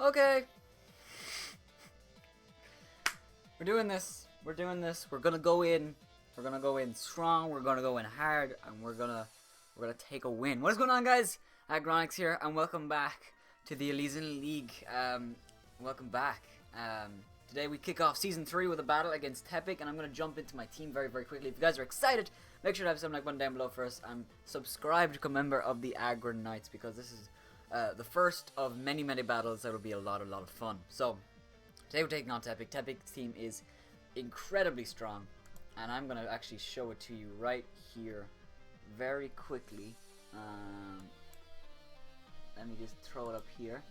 Okay. We're doing this. We're doing this. We're gonna go in. We're gonna go in strong. We're gonna go in hard, and we're gonna take a win. What is going on, guys? Aggronix here, and welcome back to the Elysian League. Welcome back. Today we kick off Season 3 with a battle against Tepig, and I'm going to jump into my team very, very quickly. If you guys are excited, make sure to have some like button down below for us, and subscribe to become a member of the Aggronix, because this is the first of many, many battles that will be a lot of fun. So, today we're taking on Tepig. Tepig's team is incredibly strong, and I'm going to actually show it to you right here very quickly. Let me just throw it up here.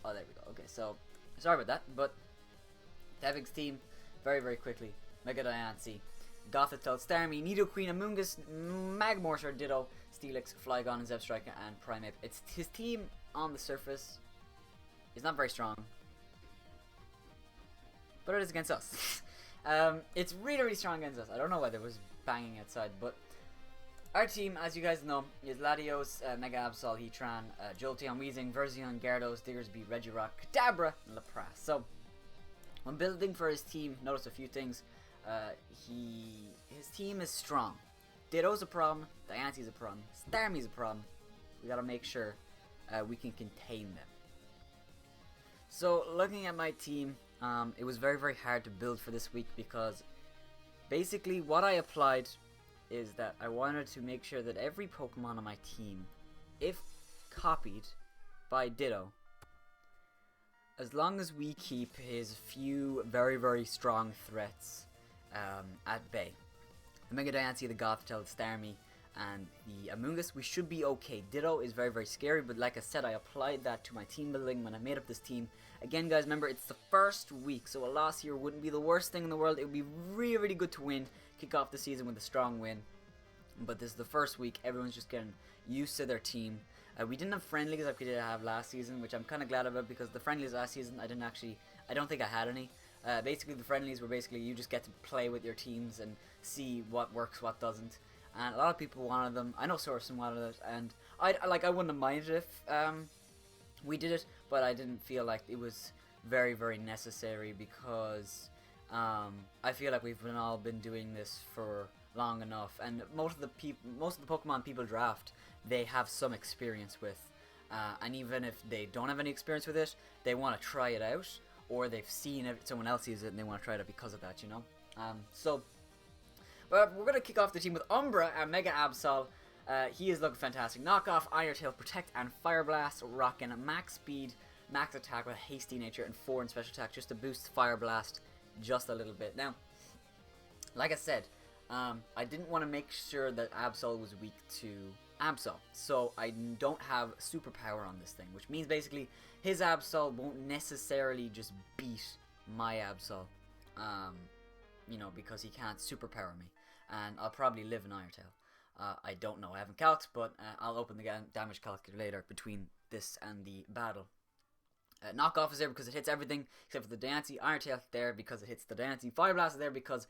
Oh, there we go. Okay, so sorry about that, but Tepig's team, very, very quickly: Mega Diancie, Gothitelle, Starmie, Nidoqueen, Amoonguss, Magmortar, Ditto, Steelix, Flygon, and Zebstrika, and Primeape. It's his team on the surface is not very strong, but it is against us. It's really, really strong against us. I don't know why there was banging outside, but our team, as you guys know, is Latios, Mega Absol, Heatran, Jolteon, Weezing, Verzion, Gyarados, Diggersby, Regirock, Kadabra, and Lapras. So, when building for his team, notice a few things. His team is strong. Ditto's a problem, Diancie's a problem, Starmie's a problem. We gotta make sure we can contain them. So, looking at my team, it was very, very hard to build for this week, because basically what I applied is that I wanted to make sure that every Pokemon on my team, if copied by Ditto, as long as we keep his few very, very strong threats at bay, the Mega Diancie, the Gothitelle, the Starmie, and the Amoonguss, we should be okay. Ditto is very, very scary, but like I said, I applied that to my team building when I made up this team. Again, guys, remember, it's the first week, so a loss here wouldn't be the worst thing in the world. It would be really, really good to win, kick off the season with a strong win. But this is the first week. Everyone's just getting used to their team. We didn't have friendlies like we did have last season, which I'm kind of glad about, because the friendlies last season, I don't think I had any. Basically, the friendlies were basically you just get to play with your teams and see what works, what doesn't. And a lot of people wanted them. I know Sorsen wanted it, and I wouldn't have minded if we did it, but I didn't feel like it was very, very necessary, because I feel like we've all been doing this for long enough, and most of the Pokemon people draft, they have some experience with, and even if they don't have any experience with it, they want to try it out, or they've seen someone else use it and they want to try it out because of that, you know. But we're going to kick off the team with Umbra and Mega Absol. He is looking fantastic. Knock off, Iron Tail, Protect, and Fire Blast. Rocking max speed, max attack with hasty nature, and 4 in special attack, just to boost Fire Blast just a little bit. Now, like I said, I didn't want to make sure that Absol was weak to Absol, so I don't have superpower on this thing, which means basically his Absol won't necessarily just beat my Absol, you know, because he can't superpower me, and I'll probably live in Iron Tail. I don't know, I haven't calced, but I'll open the damage calculator between this and the battle. Knockoff is there because it hits everything except for the Diancie. Iron Tail there because it hits the Diancie. Fire Blast is there because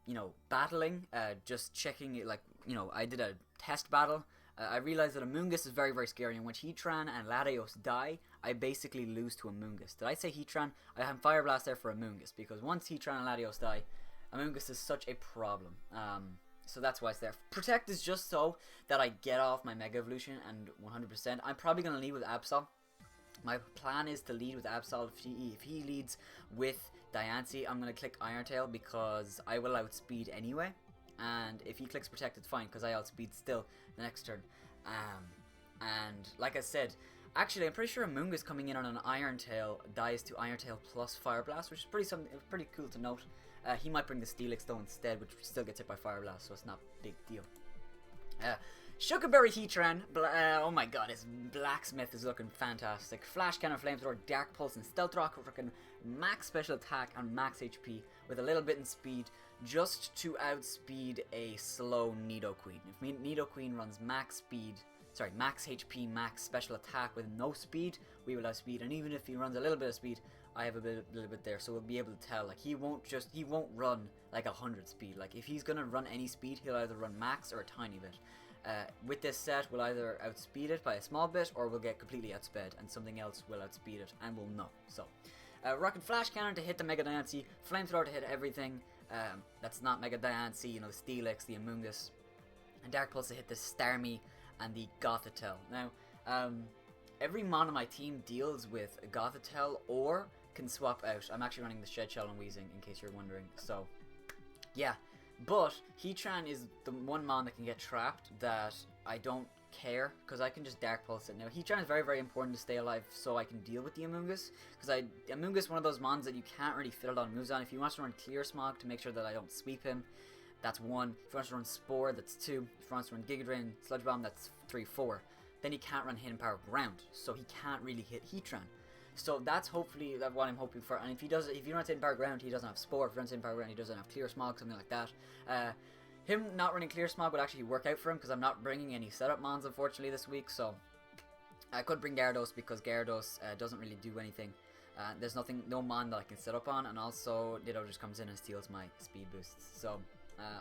you know, battling, just checking it, like, you know, I did a test battle. I realized that Amoonguss is very, very scary, and when Heatran and Latios die, I basically lose to Amoonguss. Did I say Heatran? I have Fire Blast there for Amoonguss, because once Heatran and Latios die, Amoonguss is such a problem. So that's why it's there. Protect is just so that I get off my Mega Evolution, and 100%. I'm probably going to lead with Absol. My plan is to lead with Absol. If he leads with Diancie, I'm going to click Iron Tail, because I will outspeed anyway. And if he clicks Protect, it's fine, because I outspeed still the next turn. And like I said, actually, I'm pretty sure Amoonguss coming in on an Iron Tail dies to Iron Tail plus Fire Blast, which is pretty cool to note. He might bring the Steelix though instead, which still gets hit by Fire Blast, so it's not a big deal. Sugarberry Heatran, oh my god, his Blacksmith is looking fantastic. Flash Cannon, Flamethrower, Dark Pulse, and Stealth Rock, freaking max special attack and max HP with a little bit in speed, just to outspeed a slow Nidoqueen. If Nidoqueen runs max HP, max special attack with no speed, we will outspeed, and even if he runs a little bit of speed, I have a little bit there, so we'll be able to tell. Like, he won't run like 100 speed. Like, if he's gonna run any speed, he'll either run max or a tiny bit. With this set, we'll either outspeed it by a small bit, or we'll get completely outsped, and something else will outspeed it, and we'll know. So, Rocket Flash Cannon to hit the Mega Diancie, Flamethrower to hit everything. That's not Mega Diancie, you know, the Steelix, the Amoonguss, and Dark Pulse to hit the Starmie and the Gothitelle. Now, every mon on my team deals with a Gothitelle or can swap out. I'm actually running the Shed Shell and Weezing, in case you're wondering. So, yeah. But Heatran is the one mon that can get trapped that I don't care, because I can just Dark Pulse it. Now, Heatran is very, very important to stay alive so I can deal with the Amoonguss, because Amoonguss is one of those mons that you can't really fit a lot of moves on. If you want to run Clear Smog to make sure that I don't sweep him, that's 1. If you want to run Spore, that's 2. If you want to run Giga Drain, Sludge Bomb, that's 3, 4. Then he can't run Hidden Power Ground, so he can't really hit Heatran. So that's hopefully what I'm hoping for. And if he runs Hidden Power Ground, he doesn't have Spore. If he runs Hidden Power Ground, he doesn't have Clear Smog, something like that. Him not running Clear Smog would actually work out for him, because I'm not bringing any setup mons, unfortunately, this week. So I could bring Gyarados, because Gyarados doesn't really do anything. There's no mon that I can set up on, and also Ditto just comes in and steals my speed boosts. So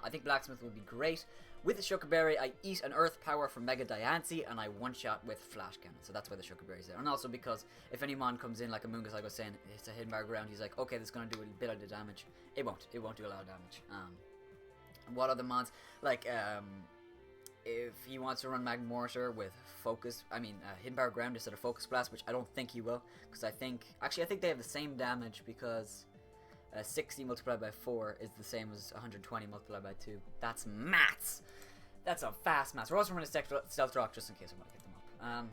I think Blacksmith will be great. With the Shuca Berry, I eat an Earth Power from Mega Diancie, and I one-shot with Flash Cannon. So that's why the Shuca Berry's there. And also because if any mon comes in, like Amoonguss, like I was saying, it's a Hidden Power Ground, he's like, okay, this is going to do a bit of the damage. It won't do a lot of damage. What other mons? Like, if he wants to run Magmortar with Focus, Hidden Power Ground instead of Focus Blast, which I don't think he will, because I think they have the same damage, because 60 multiplied by 4 is the same as 120 multiplied by 2. That's maths! That's a fast maths. We're also running Stealth Rock, just in case I want to get them up.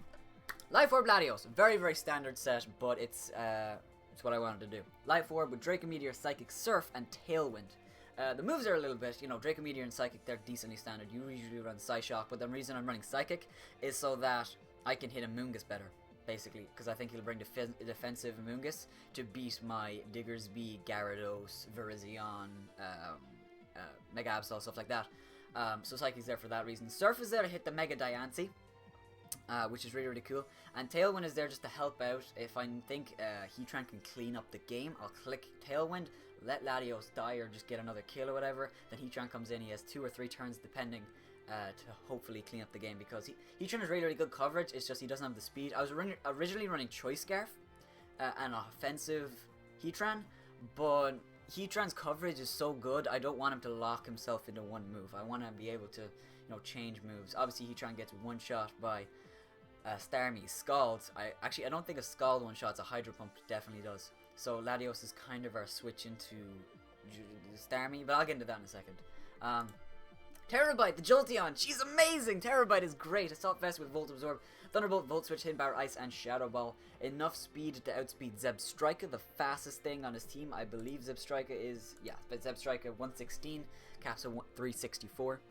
Life Orb Latios. Very, very standard set, but it's what I wanted to do. Life Orb with Draco Meteor, Psychic, Surf, and Tailwind. The moves are a little bit, Draco Meteor and Psychic, they're decently standard. You usually run Psyshock, but the reason I'm running Psychic is so that I can hit Amoonguss better, basically, because I think he'll bring defensive Amoonguss to beat my Diggersby, Gyarados, Virizion, Mega Absol, stuff like that. So Psychic's there for that reason. Surf is there to hit the Mega Diancie, which is really, really cool. And Tailwind is there just to help out. If I think Heatran can clean up the game, I'll click Tailwind, let Latios die or just get another kill or whatever. Then Heatran comes in, he has 2 or 3 turns depending to hopefully clean up the game, because Heatran has really, really good coverage. It's just he doesn't have the speed. I was originally running Choice Scarf, an offensive Heatran, but Heatran's coverage is so good, I don't want him to lock himself into one move. I want to be able to, change moves. Obviously, Heatran gets one shot by Starmie. Scald, I don't think a Scald one shot's a Hydro Pump definitely does. So Latios is kind of our switch into Starmie, but I'll get into that in a second. Terabyte, the Jolteon, she's amazing! Terabyte is great. Assault Vest with Volt Absorb, Thunderbolt, Volt Switch, Hidden Power Ice, and Shadow Ball. Enough speed to outspeed Zebstrika, the fastest thing on his team. I believe Zebstrika is, but Zebstrika 116, Capsule 364.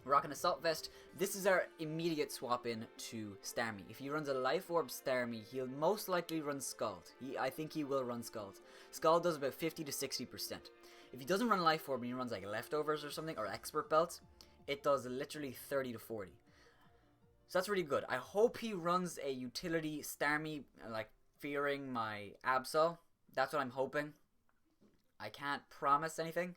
Rocking Assault Vest. This is our immediate swap in to Starmie. If he runs a Life Orb Starmie, he'll most likely run Scald. I think he will run Scald. Scald does about 50 to 60%. If he doesn't run Life Orb and he runs like Leftovers or something, or Expert Belt, it does literally 30 to 40. So that's really good. I hope he runs a utility Starmie, like fearing my Absol. That's what I'm hoping. I can't promise anything.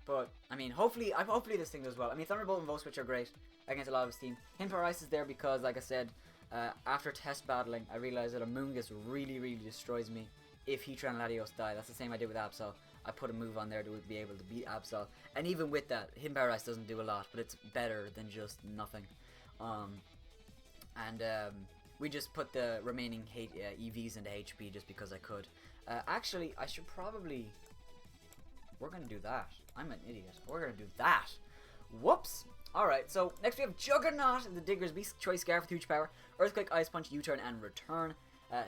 But, hopefully this thing does well. Thunderbolt and Volt Switch are great against a lot of his team. Hidden Power Ice is there because, like I said, after test battling, I realized that Amoonguss really, really destroys me if Heatran and Latios die. That's the same I did with Absol. I put a move on there to be able to beat Absol. And even with that, Hidden Power Ice doesn't do a lot, but it's better than just nothing. We just put the remaining EVs into HP just because I could. Actually, I should probably... We're going to do that. I'm an idiot. We're going to do that. Whoops. Alright, so next we have Juggernaut, the Diggersby, Choice Scarf with huge power, Earthquake, Ice Punch, U-Turn, and Return.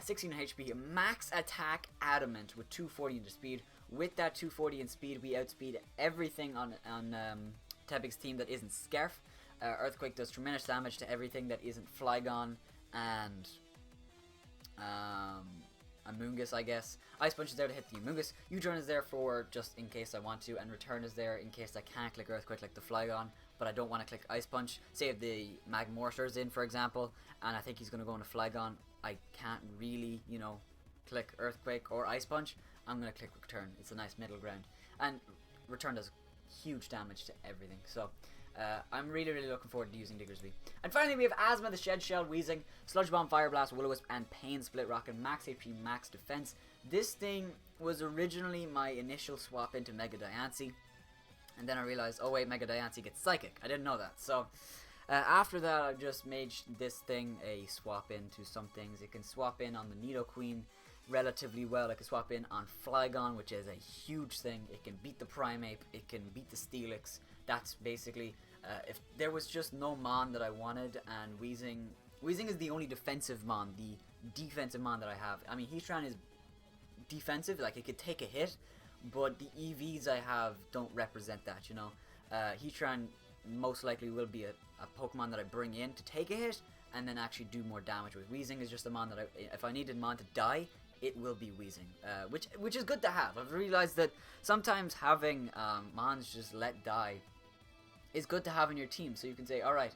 16 HP, max attack Adamant with 240 into speed. With that 240 in speed, we outspeed everything on Tepig's team that isn't Scarf. Earthquake does tremendous damage to everything that isn't Flygon and Amoonguss, I guess. Ice Punch is there to hit the Amoonguss. U-Turn is there for just in case I want to, and Return is there in case I can't click Earthquake like the Flygon, but I don't want to click Ice Punch. Say if the Magmortar's in, for example, and I think he's going to go into Flygon, I can't really, click Earthquake or Ice Punch. I'm going to click Return. It's a nice middle ground. And Return does huge damage to everything. So, I'm really, really looking forward to using Diggersby. And finally, we have Asthma, the Shed Shell, Wheezing, Sludge Bomb, Fire Blast, Will-O-Wisp, and Pain Split Rocket, max HP, max defense. This thing was originally my initial swap into Mega Diancie, and then I realized, oh wait, Mega Diancie gets Psychic. I didn't know that. So after that, I just made this thing a swap into some things. It can swap in on the Nidoqueen relatively well. I can swap in on Flygon, which is a huge thing. It can beat the Primeape. It can beat the Steelix. That's basically, if there was just no Mon that I wanted, and Wheezing is the only defensive Mon, the defensive Mon that I have. I mean, Heatran is defensive, like it could take a hit, but the EVs I have don't represent that, you know. Heatran most likely will be a Pokemon that I bring in to take a hit and then actually do more damage with. Wheezing is just a Mon that if I needed Mon to die, it will be Wheezing, which is good to have. I've realized that sometimes having Mons just let die is good to have in your team, so you can say, alright,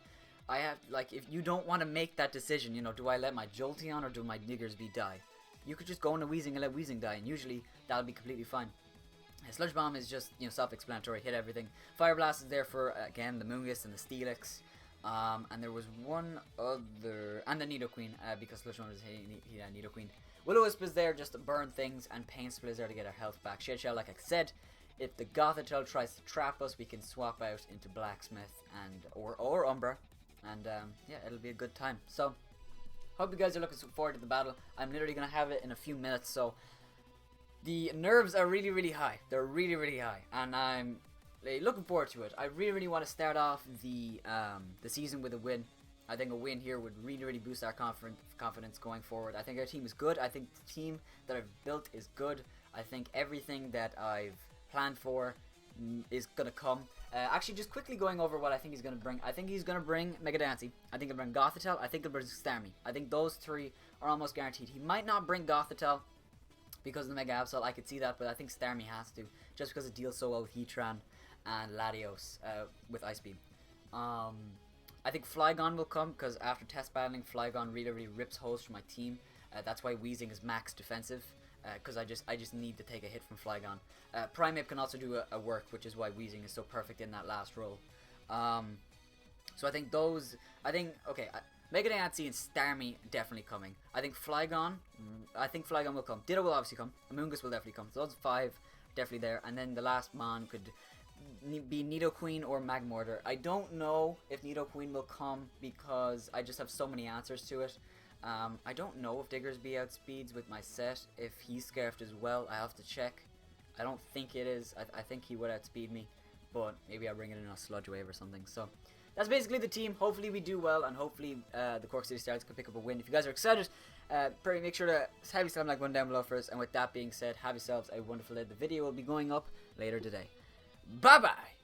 I have, like, if you don't want to make that decision, you know, do I let my Jolteon or do my Diggersby die? You could just go into Wheezing and let Wheezing die, and usually that'll be completely fine. Sludge Bomb is just, you know, self-explanatory, hit everything. Fire Blast is there for, again, the Moongus and the Steelix. And there was one other, and the Nidoqueen, because Sludge Bomb is hitting Nidoqueen. Will-O-Wisp is there just to burn things, and Pain Split is there to get our health back. Shed Shell, like I said, if the Gothitelle tries to trap us, we can swap out into Blacksmith and or Umbra, and yeah, it'll be a good time. So, hope you guys are looking forward to the battle. I'm literally going to have it in a few minutes, so the nerves are really, really high. They're really, really high, and I'm looking forward to it. I really, really want to start off the season with a win. I think a win here would really, really boost our confidence going forward. I think our team is good. I think the team that I've built is good. I think everything that I've planned for is going to come. Actually, just quickly going over what I think he's going to bring. I think he's going to bring Mega Diancie. I think he'll bring Gothitelle. I think he'll bring Starmie. I think those three are almost guaranteed. He might not bring Gothitelle because of the Mega Absol. I could see that, but I think Starmie has to, just because it deals so well with Heatran and Latios with Ice Beam. I think Flygon will come, because after test battling, Flygon really, really rips holes from my team. That's why Wheezing is max defensive, because I just need to take a hit from Flygon. Primeape can also do a work, which is why Wheezing is so perfect in that last roll. So I think okay, Mega Diancie and Starmie definitely coming. I think Flygon will come. Ditto will obviously come. Amoonguss will definitely come. So those 5 definitely there. And then the last Mon could be Nidoqueen or Magmortar. I don't know if Nidoqueen will come because I just have so many answers to it. I don't know if Diggersby outspeeds with my set. If he's scarfed as well, I have to check. I don't think it is. I think he would outspeed me, but maybe I'll bring it in a Sludge Wave or something. So that's basically the team. Hopefully we do well, and hopefully the Cork City Stars can pick up a win. If you guys are excited, make sure to have yourself like one down below for us. And with that being said, have yourselves a wonderful day. The video will be going up later today. Bye bye.